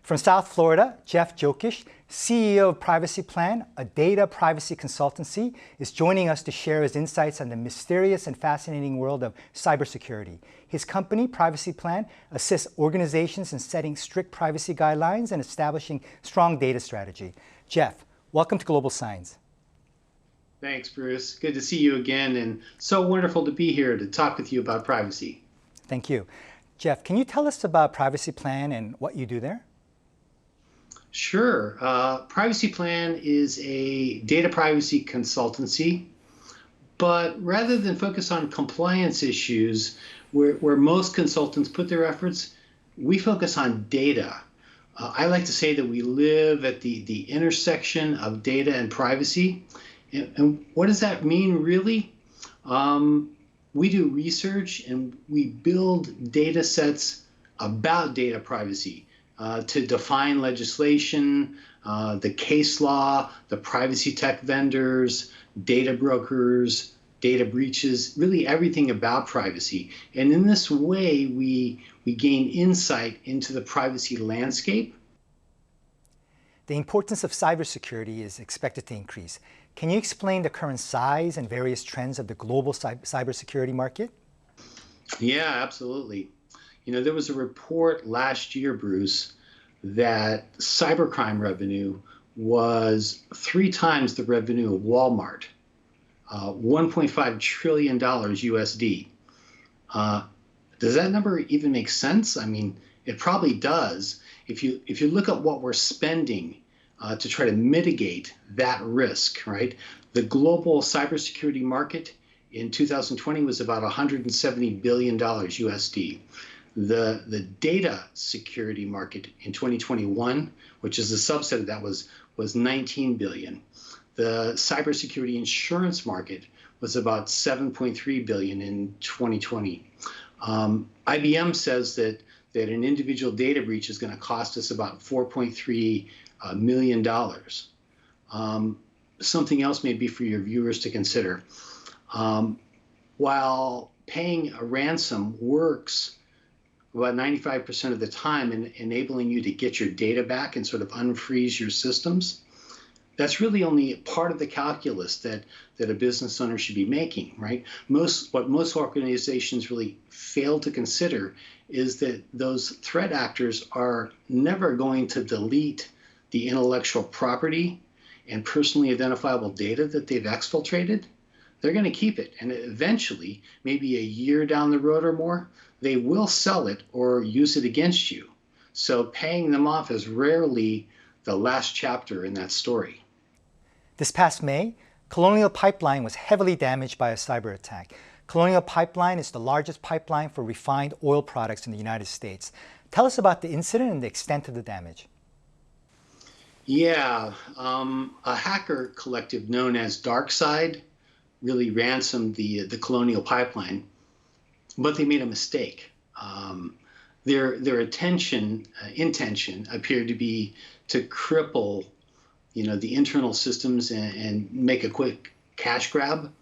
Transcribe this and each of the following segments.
From South Florida, Jeff Jokish, CEO of Privacy Plan, a data privacy consultancy, is joining us to share his insights on the mysterious and fascinating world of cybersecurity. His company, Privacy Plan, assists organizations in setting strict privacy guidelines and establishing strong data strategy. Jeff, welcome to GlobalScience. Thanks, Bruce. Good to see you again, and so wonderful to be here to talk with you about privacy. Thank you. Jeff, can you tell us about Privacy Plan and what you do there? Sure. Privacy Plan is a data privacy consultancy, but rather than focus on compliance issues, where most consultants put their efforts, we focus on data. I like to say that we live at the intersection of data and privacy. And what does that mean, really? We do research and we build data sets about data privacy. To define legislation, the case law, the privacy tech vendors, data brokers, data breaches, really everything about privacy. And in this way, we gain insight into the privacy landscape. The importance of cybersecurity is expected to increase. Can you explain the current size and various trends of the global cybersecurity market? Yeah, absolutely. You know, there was a report last year, Bruce, that cybercrime revenue was 3 times the revenue of Walmart, $1.5 trillion USD. Does that number even make sense? I mean, it probably does. If you look at what we're spending to try to mitigate that risk, right? The global cybersecurity market in 2020 was about $170 billion USD. The data security market in 2021, which is a subset of that, was 19 billion. The cybersecurity insurance market was about 7.3 billion in 2020. IBM says that an individual data breach is going to cost us about $4.3 million. Something else maybe for your viewers to consider. While paying a ransom works about 95% of the time in enabling you to get your data back and sort of unfreeze your systems, that's really only part of the calculus that a business owner should be making, right? What most organizations really fail to consider is that those threat actors are never going to delete the intellectual property and personally identifiable data that they've exfiltrated. They're going to keep it, and eventually, maybe a year down the road or more, they will sell it or use it against you. So paying them off is rarely the last chapter in that story. This past May, Colonial Pipeline was heavily damaged by a cyber attack. Colonial Pipeline is the largest pipeline for refined oil products in the United States. Tell us about the incident and the extent of the damage. Yeah, a hacker collective known as DarkSide really ransomed the Colonial Pipeline, but they made a mistake. Their intention appeared to be to cripple, the internal systems and make a quick cash grab,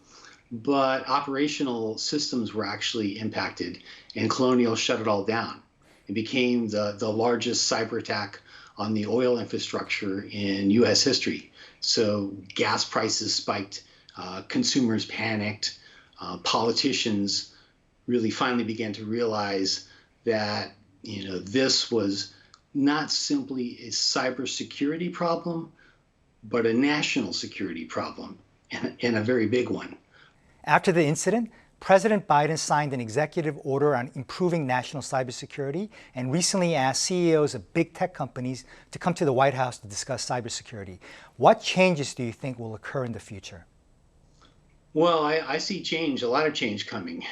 but operational systems were actually impacted, and Colonial shut it all down. It became the largest cyber attack on the oil infrastructure in U.S. history. So gas prices spiked, consumers panicked, politicians really finally began to realize that this was not simply a cybersecurity problem, but a national security problem, and a very big one. After the incident, President Biden signed an executive order on improving national cybersecurity and recently asked CEOs of big tech companies to come to the White House to discuss cybersecurity. What changes do you think will occur in the future? Well, I see change, a lot of change coming.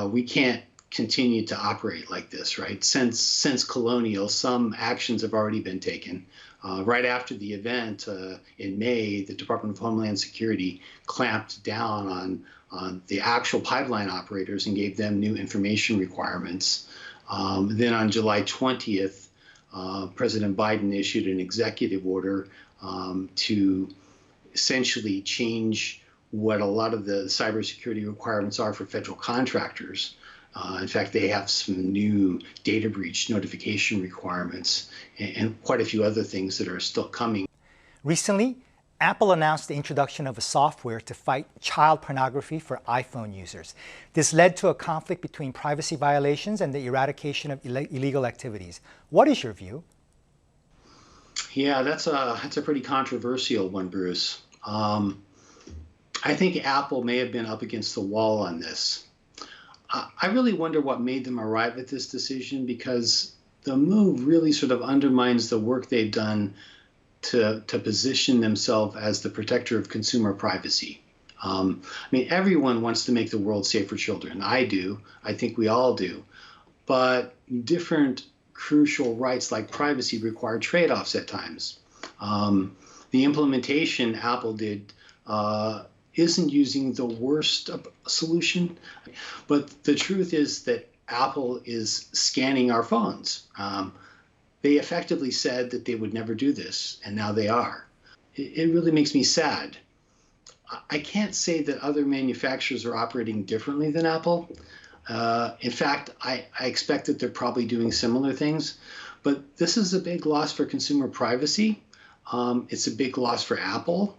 We can't continue to operate like this, right? Since Colonial, some actions have already been taken. Right after the event in May, the Department of Homeland Security clamped down on the actual pipeline operators and gave them new information requirements. Then on July 20th, President Biden issued an executive order to essentially change what a lot of the cybersecurity requirements are for federal contractors. In fact, they have some new data breach notification requirements and quite a few other things that are still coming. Recently, Apple announced the introduction of a software to fight child pornography for iPhone users. This led to a conflict between privacy violations and the eradication of illegal activities. What is your view? Yeah, that's a pretty controversial one, Bruce. I think Apple may have been up against the wall on this. I really wonder what made them arrive at this decision, because the move really sort of undermines the work they've done to position themselves as the protector of consumer privacy. I mean, everyone wants to make the world safe for children. I do. I think we all do. But different crucial rights like privacy require trade-offs at times. The implementation Apple did isn't using the worst solution, but the truth is that Apple is scanning our phones. They effectively said that they would never do this, and now they are. It really makes me sad. I can't say that other manufacturers are operating differently than Apple. In fact, I expect that they're probably doing similar things, but this is a big loss for consumer privacy. It's a big loss for Apple.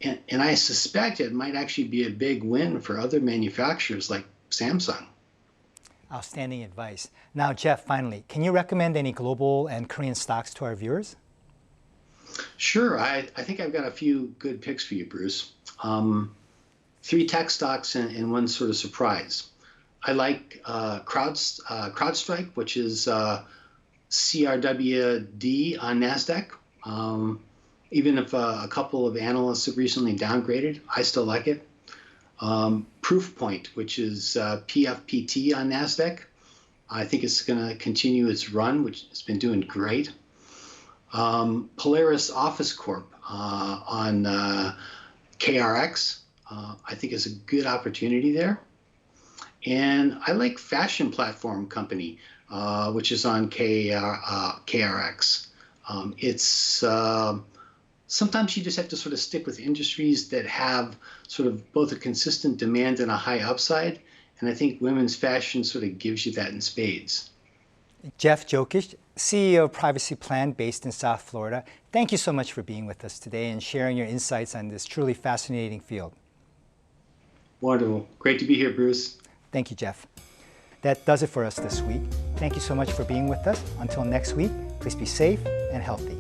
And I suspect it might actually be a big win for other manufacturers like Samsung. Outstanding advice. Now, Jeff, finally, can you recommend any global and Korean stocks to our viewers? Sure. I think I've got a few good picks for you, Bruce. 3 tech stocks and one sort of surprise. I like CrowdStrike, which is CRWD on NASDAQ. Even if a couple of analysts have recently downgraded, I still like it. Proofpoint, which is PFPT on NASDAQ. I think it's going to continue its run, which has been doing great. Polaris Office Corp on KRX, I think is a good opportunity there. And I like Fashion Platform Company, which is on KRX. It's sometimes you just have to sort of stick with industries that have sort of both a consistent demand and a high upside. And I think women's fashion sort of gives you that in spades. Jeff Jokic, CEO of Privacy Plan based in South Florida. Thank you so much for being with us today and sharing your insights on this truly fascinating field. Wonderful. Great to be here, Bruce. Thank you, Jeff. That does it for us this week. Thank you so much for being with us. Until next week, please be safe and healthy.